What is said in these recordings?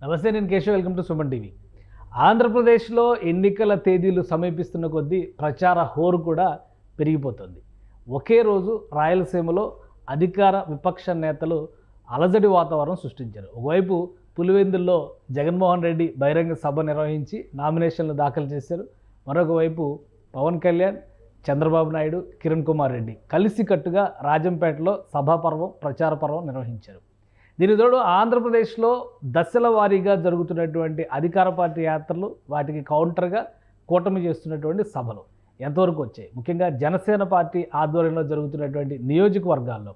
నమస్తే, నేను Keshav. Welcome to Suman TV. ఆంధ్రప్రదేశ్లో ఎన్నికల తేదీలు సమీపిస్తున్న కొద్దీ ప్రచార హోరు కూడా పెరిగిపోతుంది. ఒకే రోజు రాయలసీమలో అధికార విపక్ష నేతలు అలజడి వాతావరణం సృష్టించారు. ఒకవైపు పులివెందుల్లో జగన్మోహన్ రెడ్డి బహిరంగ సభ నిర్వహించి నామినేషన్లు దాఖలు చేశారు. మరొక వైపు పవన్ కళ్యాణ్, చంద్రబాబు నాయుడు, కిరణ్ కుమార్ రెడ్డి కలిసికట్టుగా రాజంపేటలో సభాపర్వం, ప్రచార పర్వం నిర్వహించారు. దీని తోడు ఆంధ్రప్రదేశ్లో దశల వారీగా జరుగుతున్నటువంటి అధికార పార్టీ యాత్రలు, వాటికి కౌంటర్గా కూటమి చేస్తున్నటువంటి సభలు ఎంతవరకు వచ్చాయి? ముఖ్యంగా జనసేన పార్టీ ఆధ్వర్యంలో జరుగుతున్నటువంటి నియోజకవర్గాల్లో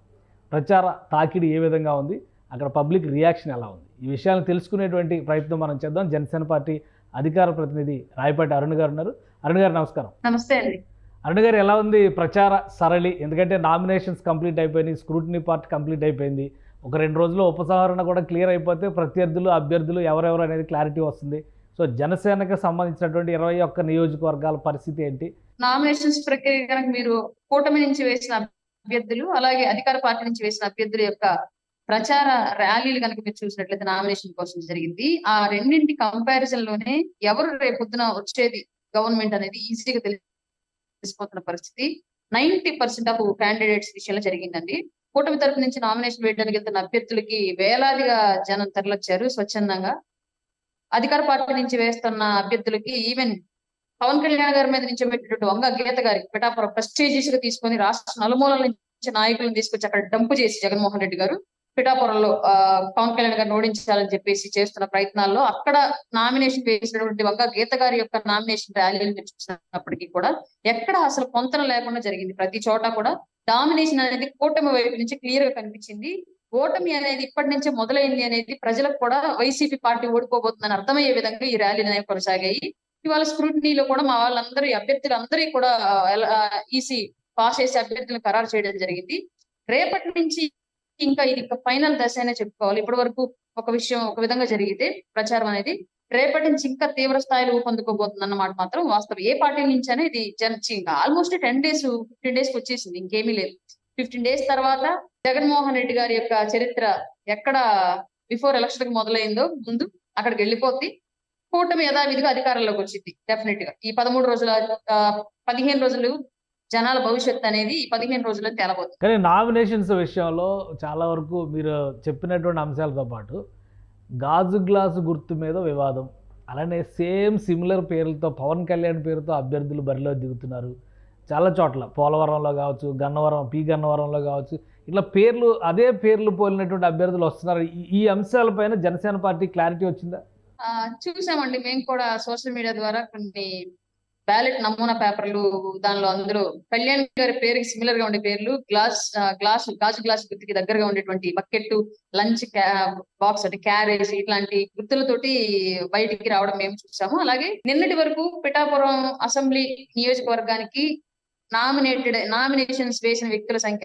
ప్రచార తాకిడి ఏ విధంగా ఉంది, అక్కడ పబ్లిక్ రియాక్షన్ ఎలా ఉంది? ఈ విషయాలను తెలుసుకునేటువంటి ప్రయత్నం మనం చేద్దాం. జనసేన పార్టీ అధికార ప్రతినిధి రాయపాటి అరుణ్ గారు ఉన్నారు. అరుణ్ గారు నమస్కారం. నమస్తే అండి. అరుణ్ గారు, ఎలా ఉంది ప్రచార సరళి? ఎందుకంటే నామినేషన్స్ కంప్లీట్ అయిపోయినాయి, స్క్రూటినీ పార్ట్ కంప్లీట్ అయిపోయింది. ఒక 2 రోజుల్లో ఉపసంహరణ కూడా క్లియర్ అయిపోతే ప్రత్యర్థులు, అభ్యర్థులు ఎవరెవరు అనేది క్లారిటీ వస్తుంది. సో జనసేనకు సంబంధించినటువంటి 21 నియోజకవర్గాల పరిస్థితి ఏంటి? నామినేషన్స్ ప్రక్రియ కనుక మీరు కూటమి నుంచి వేసిన అభ్యర్థులు, అలాగే అధికార పార్టీ నుంచి వేసిన అభ్యర్థుల యొక్క ప్రచార ర్యాలీలు కనుక మీరు చూసినట్లయితే నామినేషన్ కోసం జరిగింది. ఆ రెండింటి కంపారిజన్ లోనే ఎవరు రేపొద్దున వచ్చేది గవర్నమెంట్ అనేది ఈజీగా తెలిసిపోతున్న పరిస్థితి 90% ఆఫ్ క్యాండిడేట్స్ విషయంలో జరిగిందండి. కూటమి తరపు నుంచి నామినేషన్ వేయడానికి వెళ్తున్న అభ్యర్థులకి వేలాదిగా జనం తరలొచ్చారు స్వచ్ఛందంగా. అధికార పార్టీ నుంచి వేస్తున్న అభ్యర్థులకి ఈవెన్ పవన్ కళ్యాణ్ గారి మీద నుంచి పెట్టినట్టు వంగ గీత గారి పిఠాపురం ప్రెస్టీజియస్ గా తీసుకొని రాష్ట్ర నలుమూలల నుంచి నాయకులను తీసుకొచ్చి అక్కడ డంపు చేసి జగన్మోహన్ రెడ్డి గారు పిఠాపురంలో పవన్ కళ్యాణ్ గారిని ఓడించాలని చెప్పేసి చేస్తున్న ప్రయత్నాల్లో అక్కడ నామినేషన్ వేసినటువంటి వంగ గీత గారి యొక్క నామినేషన్ ర్యాలీలు చూసినప్పటికీ కూడా ఎక్కడ అసలు పొంతన లేకుండా జరిగింది. ప్రతి చోట కూడా డామినేషన్ అనేది కూటమి వైపు నుంచి క్లియర్ గా కనిపించింది. ఓటమి అనేది ఇప్పటి నుంచే మొదలైంది అనేది ప్రజలకు కూడా వైసీపీ పార్టీ ఓడిపోబోతుందని అర్థమయ్యే విధంగా ఈ ర్యాలీలు అనేవి కొనసాగాయి. ఇవాళ స్క్రూటినీలో కూడా మా వాళ్ళందరూ అభ్యర్థులందరికీ కూడా ఈసీ పాస్ చేసే అభ్యర్థులను ఖరారు చేయడం జరిగింది. రేపటి నుంచి ఇంకా ఇది ఫైనల్ దశ అనే చెప్పుకోవాలి. ఇప్పటి వరకు ఒక విషయం ఒక విధంగా జరిగితే ప్రచారం అనేది రేపటి నుంచి ఇంకా తీవ్ర స్థాయిలో ఊపందుకోబోతుంది అన్నమాట మాత్రం వాస్తవం. ఏ పార్టీ నుంచి అనేది ఆల్మోస్ట్ 10 days 15 days వచ్చేసింది, ఇంకేమీ లేదు. 15 days తర్వాత జగన్మోహన్ రెడ్డి గారి యొక్క చరిత్ర ఎక్కడ బిఫోర్ ఎలక్షన్ కి మొదలైందో ముందు అక్కడికి వెళ్ళిపోద్ది. కూటమి యథావిధిగా అధికారంలోకి వచ్చింది. డెఫినెట్ గా ఈ 13 రోజుల 15 రోజులు జనాల భవిష్యత్తు అనేది ఈ 15 రోజుల్లో తేలబోతుంది. కానీ నామినేషన్స్ విషయంలో చాలా వరకు మీరు చెప్పినటువంటి అంశాలతో పాటు గాజు గ్లాసు గుర్తు మీద వివాదం, అలానే సిమిలర్ పేర్లతో పవన్ కళ్యాణ్ పేరుతో అభ్యర్థులు బరిలో దిగుతున్నారు. చాలా చోట్ల పోలవరంలో కావచ్చు, గన్నవరంలో కావచ్చు, ఇట్లా అదే పేర్లు పోలినటువంటి అభ్యర్థులు వస్తున్నారు. ఈ అంశాలపైన జనసేన పార్టీ క్లారిటీ వచ్చిందా? చూసామండి. మేము కూడా సోషల్ మీడియా ద్వారా కొన్ని బ్యాలెట్ నమూనా పేపర్లు, దానిలో అందరూ కళ్యాణ్ గారి పేరుకి సిమిలర్ గా ఉండే పేర్లు, గాజు గ్లాస్ గుర్తుకి దగ్గరగా ఉండేటువంటి బకెట్, లంచ్ బాక్స్ అంటే క్యారేజ్, ఇట్లాంటి గుర్తులతోటి బయటికి రావడం మేము చూసాము. అలాగే నిన్నటి వరకు పిఠాపురం అసెంబ్లీ నియోజకవర్గానికి నామినేషన్స్ వేసిన వ్యక్తుల సంఖ్య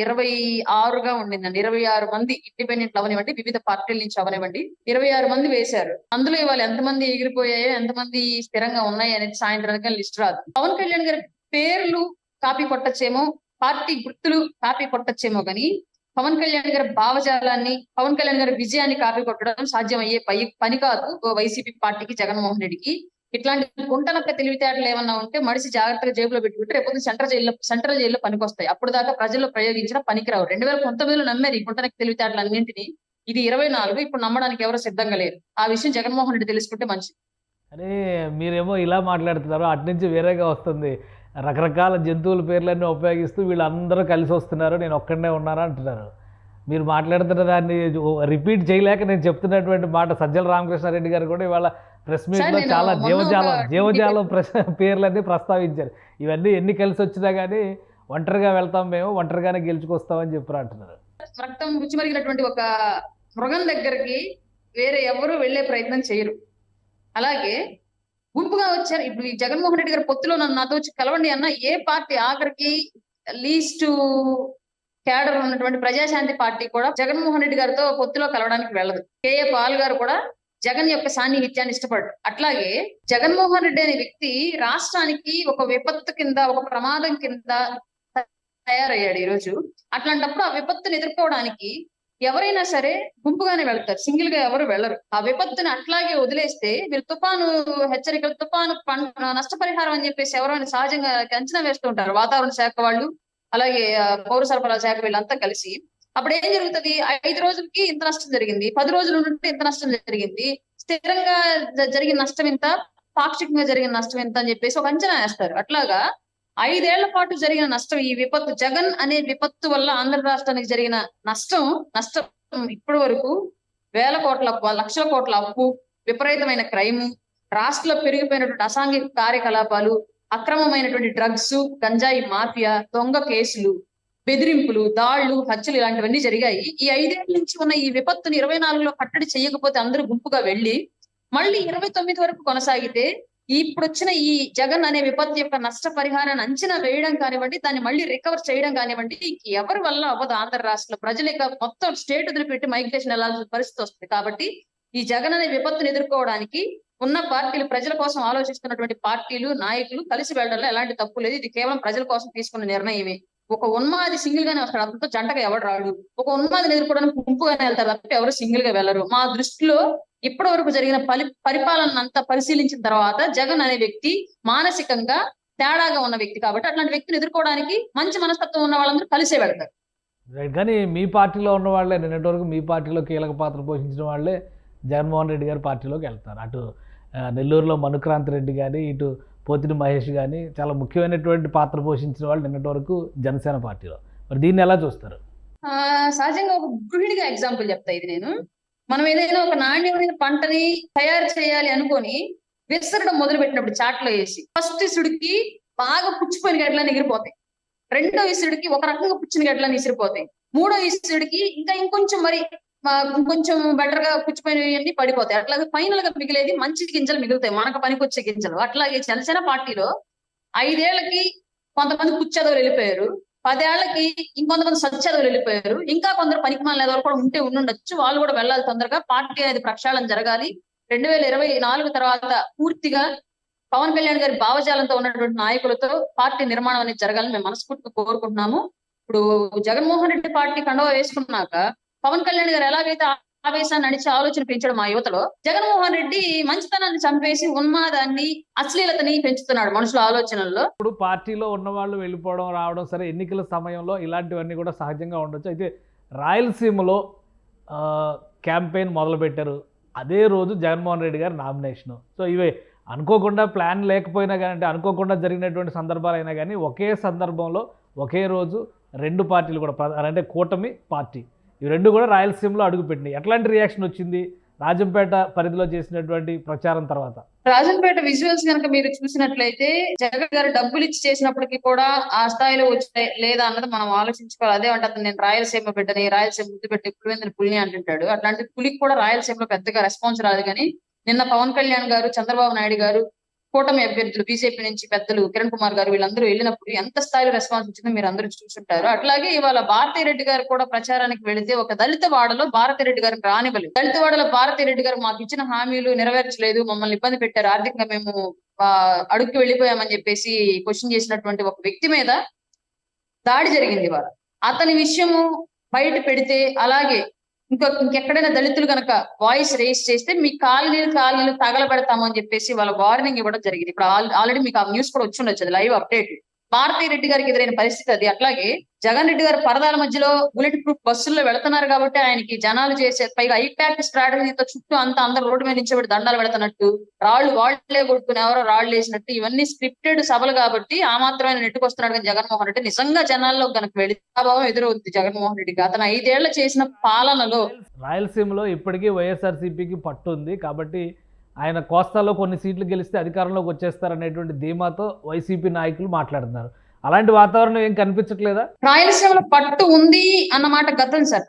26గా ఉండిందండి. 26 మంది ఇండిపెండెంట్ అవనివ్వండి, వివిధ పార్టీల నుంచి అవనివ్వండి, 26 మంది వేశారు. అందులో ఇవాళ ఎంతమంది ఎగిరిపోయాయో, ఎంతమంది స్థిరంగా ఉన్నాయి అనేది సాయంత్రానికి లిస్ట్ రాదు. పవన్ కళ్యాణ్ గారి పేర్లు కాపీ కొట్టచ్చేమో, పార్టీ గుర్తులు కాపీ కొట్టచ్చేమో, కానీ పవన్ కళ్యాణ్ గారి భావజాలాన్ని, పవన్ కళ్యాణ్ గారి విజయాన్ని కాపీ కొట్టడం సాధ్యమయ్యే పని కాదు వైసీపీ పార్టీకి, జగన్మోహన్ రెడ్డికి. ఇట్లాంటి గుంటనక్క తెలివితేటలు ఏమన్నా ఉంటే మడిసి జాగ్రత్తగా జేబులో పెట్టుకుంటే రేపు సెంట్రల్ జైల్లో పనికొస్తాయి. అప్పుడు దాకా ప్రజల్లో ప్రయోగించిన పనికిరావు. 2019లో నమ్మారు ఈ గుంటనక్క తెలివితేటలు అన్నింటినీ. ఇది 24, ఇప్పుడు నమ్మడానికి ఎవరు సిద్ధంగా లేరు. ఆ విషయం జగన్మోహన్ రెడ్డి తెలుసుకుంటే మంచిది. అరే, మీరేమో ఇలా మాట్లాడుతున్నారు, అటు నుంచి వేరేగా వస్తుంది. రకరకాల జంతువుల పేర్లన్నీ ఉపయోగిస్తూ వీళ్ళందరూ కలిసి వస్తున్నారు, నేను ఒక్కడనే ఉన్నాను అంటున్నారు. మీరు మాట్లాడుతున్న దాన్ని రిపీట్ చేయలేక నేను చెప్తున్నటువంటి మాట సజ్జల రామకృష్ణారెడ్డి గారు కూడా ఇవాళ ప్రెస్ మీట్లో చాలా జీవజాలం పేర్లన్నీ ప్రస్తావించారు. ఇవన్నీ ఎన్ని కలిసి వచ్చినా కానీ ఒంటరిగా వెళ్తాం, మేము ఒంటరిగానే గెలుచుకొస్తామని చెప్పారు అంటున్నారు. రక్తం రుచి మరిగినటువంటి ఒక మృగం దగ్గరికి వేరే ఎవరు వెళ్లే ప్రయత్నం చేయరు. అలాగే గుంపుగా వచ్చారు. ఇప్పుడు ఈ జగన్మోహన్ రెడ్డి గారి పొత్తులో నాతో వచ్చి కలవండి అన్న ఏ పార్టీ ఆఖరికి లీస్ట్ క్యాడర్ ఉన్నటువంటి ప్రజాశాంతి పార్టీ కూడా జగన్మోహన్ రెడ్డి గారితో పొత్తులో కలవడానికి వెళ్ళదు. కేఏ పాల్ గారు కూడా జగన్ యొక్క సాన్నిహిత్యాన్ని ఇష్టపడ్డారు. అట్లాగే జగన్మోహన్ రెడ్డి అనే వ్యక్తి రాష్ట్రానికి ఒక విపత్తు కింద, ఒక ప్రమాదం కింద తయారయ్యాడు ఈ రోజు. అట్లాంటప్పుడు ఆ విపత్తును ఎదుర్కోవడానికి ఎవరైనా సరే గుంపుగానే వెళ్తారు, సింగిల్ గా ఎవరు వెళ్ళరు. ఆ విపత్తుని అట్లాగే వదిలేస్తే మీరు తుఫాను హెచ్చరికలు, తుఫాను నష్టపరిహారం అని చెప్పేసి ఎవరైనా సహజంగా అంచనా వేస్తూ ఉంటారు వాతావరణ శాఖ వాళ్ళు, అలాగే పౌర సరఫరాల శాఖ వీళ్ళంతా కలిసి. అప్పుడు ఏం జరుగుతుంది, 5 రోజులకి ఇంత నష్టం జరిగింది, 10 రోజులు ఉంటే ఇంత నష్టం జరిగింది, స్థిరంగా జరిగిన నష్టం ఇంత, పాక్షికంగా జరిగిన నష్టం ఎంత అని చెప్పేసి ఒక అంచనా వేస్తారు. అట్లాగా 5 ఏళ్ల పాటు జరిగిన నష్టం, ఈ విపత్తు జగన్ అనే విపత్తు వల్ల ఆంధ్ర రాష్ట్రానికి జరిగిన నష్టం ఇప్పటి వరకు వేల కోట్ల లక్షల కోట్ల అప్పు, విపరీతమైన క్రైమ్, రాష్ట్రంలో పెరిగిపోయినటువంటి అసాంఘిక కార్యకలాపాలు, అక్రమమైనటువంటి డ్రగ్స్, గంజాయి మాఫియా, దొంగ కేసులు, బెదిరింపులు, దాళ్లు, హత్యలు ఇలాంటివన్నీ జరిగాయి. ఈ 5 ఏళ్ల నుంచి ఉన్న ఈ విపత్తుని 24లో కట్టడి చేయకపోతే అందరూ గుంపుగా వెళ్లి మళ్ళీ 29 వరకు కొనసాగితే ఇప్పుడు వచ్చిన ఈ జగన్ అనే విపత్తు యొక్క నష్ట పరిహారాన్ని అంచనా వేయడం కానివ్వండి, దాన్ని మళ్ళీ రికవర్ చేయడం కానివ్వండి, ఎవరి వల్ల అవ్వదు. ఆంధ్ర రాష్ట్రంలో ప్రజలు ఇక మొత్తం స్టేట్ వదిలిపెట్టి మైగ్రేషన్ వెళ్లాల్సిన పరిస్థితి వస్తుంది. కాబట్టి ఈ జగన్ అనే విపత్తును ఎదుర్కోవడానికి ఉన్న పార్టీలు, ప్రజల కోసం ఆలోచిస్తున్నటువంటి పార్టీలు, నాయకులు కలిసి వెళ్ళడంలో ఎలాంటి తప్పు లేదు. ఇది కేవలం ప్రజల కోసం తీసుకున్న నిర్ణయమే. ఒక ఉన్మాది సింగిల్ గానే వస్తాడు, అంతా జంటగా ఎవడు రాడు. ఒక ఉన్మాదిని ఎదుర్కోవడానికి గుంపుగానే వెళ్తారు తప్ప ఎవరు సింగిల్ గా వెళ్ళరు. మా దృష్టిలో ఇప్పటి వరకు జరిగిన పరిపాలన అంతా పరిశీలించిన తర్వాత జగన్ అనే వ్యక్తి మానసికంగా తేడాగా ఉన్న వ్యక్తి, కాబట్టి అట్లాంటి వ్యక్తిని ఎదుర్కోవడానికి మంచి మనస్తత్వం ఉన్న వాళ్ళందరూ కలిసే వెళ్తారు. రైట్. కానీ మీ పార్టీలో ఉన్న వాళ్ళే, నిన్నటి వరకు మీ పార్టీలో కీలక పాత్ర పోషించిన వాళ్ళే జగన్మోహన్ రెడ్డి గారి పార్టీలోకి వెళ్తారు. అటు నెల్లూరులో మనుక్రాంతి రెడ్డి కానీ, ఇటు పోతిని మహేష్ కానీ చాలా ముఖ్యమైనటువంటి పాత్ర పోషించిన వాళ్ళు నిన్నటి వరకు జనసేన పార్టీలో. మరి దీన్ని ఎలా చూస్తారు? సహజంగా ఒక గృహిణిగా ఎగ్జాంపుల్ చెప్తా ఇది నేను. మనం ఏదైనా ఒక నాణ్యమైన పంటని తయారు చేయాలి అనుకొని విసరడం మొదలు పెట్టినప్పుడు చాట్లో వేసి, ఫస్ట్ ఇసుడికి బాగా పుచ్చిపోయిన గడ్డలని ఎగిరిపోతాయి, రెండో ఇసుడికి ఒక రకంగా పుచ్చిన గడ్డలని ఇసిరిపోతాయి, మూడో ఇసుడికి ఇంకొంచెం మరి ఇంకొంచెం బెటర్ గా పుచ్చిపోయినవన్నీ పడిపోతాయి. అట్లాగే ఫైనల్ గా మిగిలేది మంచి గింజలు మిగులుతాయి, మనకు పనికొచ్చే గింజలు. అట్లాగే జనసేన పార్టీలో 5 ఏళ్లకి కొంతమంది పుచ్చదవులు వెళ్ళిపోయారు, 10 ఏళ్లకి ఇంకొంతమంది సత్యదవులు వెళ్ళిపోయారు, ఇంకా కొందరు పనికిమాలిన ఎదవలు కూడా ఉండుండొచ్చు. వాళ్ళు కూడా వెళ్ళాలి తొందరగా. పార్టీ అనేది ప్రక్షాళన జరగాలి. 2024 తర్వాత పూర్తిగా పవన్ కళ్యాణ్ గారి భావజాలంతో ఉన్నటువంటి నాయకులతో పార్టీ నిర్మాణం అనేది జరగాలని మేము మనస్ఫూర్తిగా కోరుకుంటున్నాము. ఇప్పుడు జగన్మోహన్ రెడ్డి పార్టీ కండువా వేసుకున్నాక పవన్ కళ్యాణ్ గారు ఎలాగైతే ఆవేశాన్ని నడిచే ఆలోచన పెంచడం మా యువతలో, జగన్మోహన్ రెడ్డి మంచితనాన్ని చంపేసి ఉన్మాదాన్ని, అశ్లీలతని పెంచుతున్నాడు మనుషుల ఆలోచనల్లో. ఇప్పుడు పార్టీలో ఉన్న వాళ్ళు వెళ్ళిపోవడం రావడం సరే, ఎన్నికల సమయంలో ఇలాంటివన్నీ కూడా సహజంగా ఉండొచ్చు. అయితే రాయలసీమలో క్యాంపెయిన్ మొదలుపెట్టారు, అదే రోజు జగన్మోహన్ రెడ్డి గారి నామినేషను. సో ఇవే అనుకోకుండా, ప్లాన్ లేకపోయినా కానీ, అంటే అనుకోకుండా జరిగినటువంటి సందర్భాలు అయినా కానీ, ఒకే సందర్భంలో ఒకే రోజు 2 పార్టీలు కూడా, అంటే కూటమి పార్టీ, ఇవి 2 కూడా రాయలసీమలో అడుగుపెట్టినాయి. ఎట్లాంటి రియాక్షన్ వచ్చింది రాజంపేట పరిధిలో చేసినటువంటి ప్రచారం తర్వాత? రాజంపేట విజువల్స్ కనుక మీరు చూసినట్లయితే జగన్ గారు డబ్బులు ఇచ్చి చేసినప్పటికీ కూడా ఆ స్థాయిలో వచ్చాయి లేదా అన్నది మనం ఆలోచించుకోవాలి. అదే అంటే నేను రాయలసీమ బిడ్డని, రాయలసీమ ముద్దు పెట్టి పులివెందుల పులిని అంటుంటాడు. అట్లాంటి పులికి కూడా రాయలసీమలో పెద్దగా రెస్పాన్స్ రాదు. కానీ నిన్న పవన్ కళ్యాణ్ గారు, చంద్రబాబు నాయుడు గారు, కూటమి అభ్యర్థులు బీజేపీ నుంచి పెద్దలు కిరణ్ కుమార్ గారు వీళ్ళందరూ వెళ్ళినప్పుడు ఎంత స్థాయిలో రెస్పాన్స్ వచ్చిందో మీరు అందరూ చూసుంటారు. అట్లాగే ఇవాళ భారతిరెడ్డి గారు కూడా ప్రచారానికి వెళితే ఒక దళిత వాడలో భారతిరెడ్డి గారిని రానివ్వలేదు. దళిత వాడలో భారతిరెడ్డి గారు మాకు ఇచ్చిన హామీలు నెరవేర్చలేదు, మమ్మల్ని ఇబ్బంది పెట్టారు, ఆర్థికంగా మేము అడుగుకి వెళ్ళిపోయామని చెప్పేసి క్వశ్చన్ చేసినటువంటి ఒక వ్యక్తి మీద దాడి జరిగింది. ఇవాళ అతని విషయము బయట పెడితే, అలాగే ఇంకెక్కడైనా దళితులు కనుక వాయిస్ రేస్ చేస్తే మీ కాలనీలు తగలబెడతాము అని చెప్పేసి వాళ్ళ వార్నింగ్ ఇవ్వడం జరిగింది. ఇప్పుడు ఆల్రెడీ మీకు ఆ న్యూస్ కూడా వచ్చి ఉండొచ్చు, అది లైవ్ అప్డేట్. భారతిరెడ్డి గారికి ఎదురైన పరిస్థితి అది. అట్లాగే జగన్ రెడ్డి గారు పరదాల మధ్యలో బుల్లెట్ ప్రూఫ్ బస్సుల్లో వెళుతున్నారు కాబట్టి ఆయనకి జనాలు చేసే, పైగా ఐపాక్ స్ట్రాటజీతో చుట్టూ అందరూ రోడ్డు మీద నించబడి దండాలు పెడుతున్నట్టు, వాళ్ళే కొట్టుకుని ఎవరో రాళ్లు వేసినట్టు, ఇవన్నీ స్క్రిప్టెడ్ సభలు కాబట్టి ఆ మాత్రమే నెట్టుకొస్తున్నాడు. కానీ జగన్మోహన్ రెడ్డి నిజంగా జనాల్లో కనుక వెళితే ప్రభావం ఎదురవుతుంది జగన్మోహన్ రెడ్డికి. అతను 5 ఏళ్లు చేసిన పాలనలో రాయలసీమలో ఇప్పటికీ వైఎస్ఆర్సీపీకి పట్టు ఉంది కాబట్టి ఆయన కోస్తాలో కొన్ని సీట్లు గెలిస్తే అధికారంలోకి వచ్చేస్తారనేటువంటి ధీమాతో వైసీపీ నాయకులు మాట్లాడుతున్నారు. అలాంటి వాతావరణం ఏం కనిపించట్లేదా? రాయలసీమలో పట్టు ఉంది అన్నమాట గతం సార్,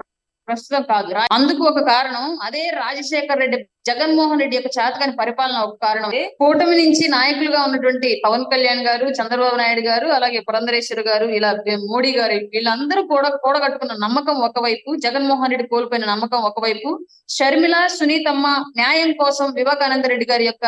ప్రస్తుతం కాదు. అందుకు ఒక కారణం అదే రాజశేఖర్ రెడ్డి, జగన్మోహన్ రెడ్డి యొక్క చేతకాని పరిపాలన ఒక కారణం. కూటమి నుంచి నాయకులుగా ఉన్నటువంటి పవన్ కళ్యాణ్ గారు, చంద్రబాబు నాయుడు గారు, అలాగే పురంధరేశ్వర్ గారు, ఇలా మోడీ గారు, వీళ్ళందరూ కూడగట్టుకున్న నమ్మకం ఒకవైపు, జగన్మోహన్ రెడ్డి కోల్పోయిన నమ్మకం ఒకవైపు, షర్మిల, సునీతమ్మ న్యాయం కోసం వివేకానంద రెడ్డి గారి యొక్క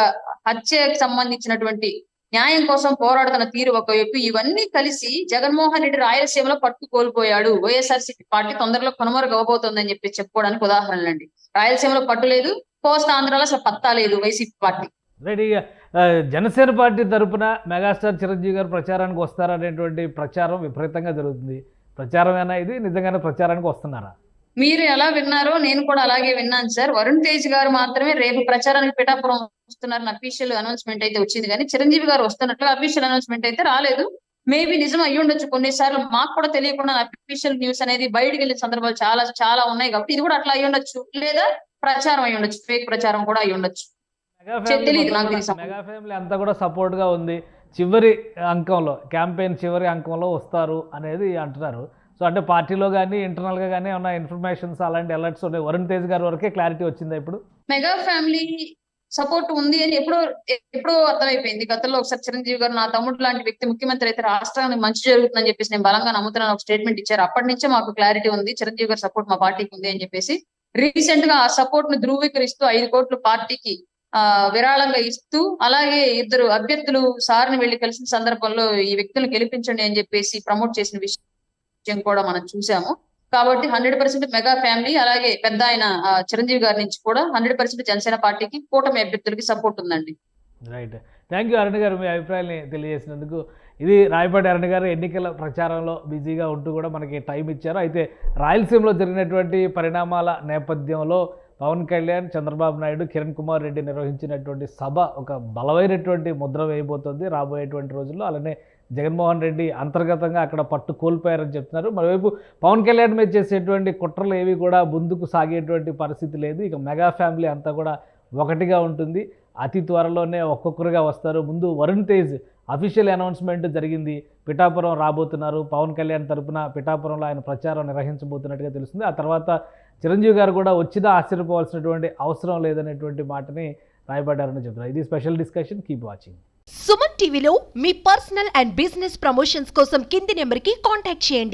హత్యకు సంబంధించినటువంటి న్యాయం కోసం పోరాడుతున్న తీరు ఒకవైపు, ఇవన్నీ కలిసి జగన్మోహన్ రెడ్డి రాయలసీమలో పట్టు కోల్పోయాడు, వైఎస్ఆర్సీపీ పార్టీ తొందరలో కనుమరుగు అవబోతోందని చెప్పుకోవడానికి ఉదాహరణలండి. రాయలసీమలో పట్టు లేదు, కోస్తా ఆంధ్రాలో అసలు పత్తా లేదు వైసీపీ పార్టీ. రైట్. ఇక జనసేన పార్టీ తరపున మెగాస్టార్ చిరంజీవి గారు ప్రచారానికి వస్తారనేటువంటి ప్రచారం విపరీతంగా జరుగుతుంది. ప్రచారమేనా ఇది? నిజంగానే ప్రచారానికి వస్తున్నారా? మీరు ఎలా విన్నారో నేను కూడా అలాగే విన్నాను సార్. వరుణ్ తేజ్ గారు మాత్రమే రేపు ప్రచారానికి పిఠాపురం వస్తున్నారని అఫీషియల్ అనౌన్స్మెంట్ అయితే వచ్చింది, కానీ చిరంజీవి గారు వస్తున్నట్లుగా అఫీషియల్ అనౌన్స్మెంట్ అయితే రాలేదు. మేబీ నిజం అయ్యి ఉండొచ్చు, కొన్నిసార్లు మాకు కూడా తెలియకుండా అఫీషియల్ న్యూస్ అనేది బయటకు వెళ్ళిన సందర్భాలు చాలా చాలా ఉన్నాయి, కాబట్టి ఇది కూడా అట్లా అయ్యి ఉండొచ్చు, లేదా ప్రచారం అయ్యి ఉండొచ్చు, ఫేక్ ప్రచారం కూడా అయ్యి ఉండొచ్చు. తెలియదు నాకు. మెగా ఫ్యామిలీ అంతా కూడా సపోర్ట్ గా ఉంది, చివరి అంకంలో క్యాంపెయిన్ చివరి అంకంలో వస్తారు అనేది అంటున్నారు. సో అంటే పార్టీలో కానీ ఇంటర్నల్ గా కానీ ఏమన్నా ఇన్ఫర్మేషన్స్ అలాంటి అలర్ట్స్ ఉన్నాయి? వరుణ్ తేజ్ గారి వరకే క్లారిటీ వచ్చిందా ఇప్పుడు? మెగా ఫ్యామిలీ సపోర్ట్ ఉంది అని ఎప్పుడో అర్థమైపోయింది. గతంలో ఒకసారి చిరంజీవి గారు, నా తమ్ముడు లాంటి వ్యక్తి ముఖ్యమంత్రి అయితే రాష్ట్రానికి మంచి జరుగుతుందని చెప్పేసి నేను బలంగా నమ్ముతున్నాను ఒక స్టేట్మెంట్ ఇచ్చారు. అప్పటి నుంచే మాకు క్లారిటీ ఉంది, చిరంజీవి గారి సపోర్ట్ మా పార్టీకి ఉంది అని చెప్పేసి. రీసెంట్ గా ఆ సపోర్ట్ ను ధృవీకరిస్తూ 5 కోట్లు పార్టీకి విరాళంగా ఇస్తూ, అలాగే 2 అభ్యర్థులు సార్ని వెళ్లి కలిసిన సందర్భంలో ఈ వ్యక్తులను గెలిపించండి అని చెప్పేసి ప్రమోట్ చేసిన విషయం కూడా మనం చూసాము. కాబట్టి 100% మెగా ఫ్యామిలీ, అలాగే పెద్ద ఆయన చిరంజీవి గారి నుంచి కూడా 100% జనసేన పార్టీకి, కూటమి అభ్యర్థులకి సపోర్ట్ ఉందండి. రైట్. థ్యాంక్ యూ అరుణ్ గారు, మీ అభిప్రాయాన్ని తెలియజేసినందుకు. ఇది రాయపాటి అరుణ్ గారు ఎన్నికల ప్రచారంలో బిజీగా ఉంటూ కూడా మనకి టైం ఇచ్చారు. అయితే రాయలసీమలో జరిగినటువంటి పరిణామాల నేపథ్యంలో పవన్ కళ్యాణ్, చంద్రబాబు నాయుడు, కిరణ్ కుమార్ రెడ్డి నిర్వహించినటువంటి సభ ఒక బలమైనటువంటి ముద్ర వేయబోతోంది రాబోయేటువంటి రోజుల్లో. అలానే జగన్మోహన్ రెడ్డి అంతర్గతంగా అక్కడ పట్టు కోల్పోయారని చెప్తున్నారు. మరోవైపు పవన్ కళ్యాణ్ మీద చేసేటువంటి కుట్రలు ఏవి కూడా ముందుకు సాగేటువంటి పరిస్థితి లేదు. ఇక మెగా ఫ్యామిలీ అంతా కూడా ఒకటిగా ఉంటుంది. అతి త్వరలోనే ఒక్కొక్కరుగా వస్తారు. ముందు వరుణ్ తేజ్ అఫీషియల్ అనౌన్స్మెంట్ జరిగింది, పిఠాపురం రాబోతున్నారు, పవన్ కళ్యాణ్ తరపున పిఠాపురంలో ఆయన ప్రచారం నిర్వహించబోతున్నట్టుగా తెలుస్తుంది. ఆ తర్వాత చిరంజీవి గారు కూడా వచ్చినా ఆశ్చర్యపోవాల్సినటువంటి అవసరం లేదనేటువంటి మాటని రాయబడ్డారని చెప్తున్నారు. ఇది special discussion. Keep watching. Suman టీవీలో మీ పర్సనల్ అండ్ బిజినెస్ ప్రమోషన్స్ కోసం కింది నెంబర్కి కాంటాక్ట్ చేయండి.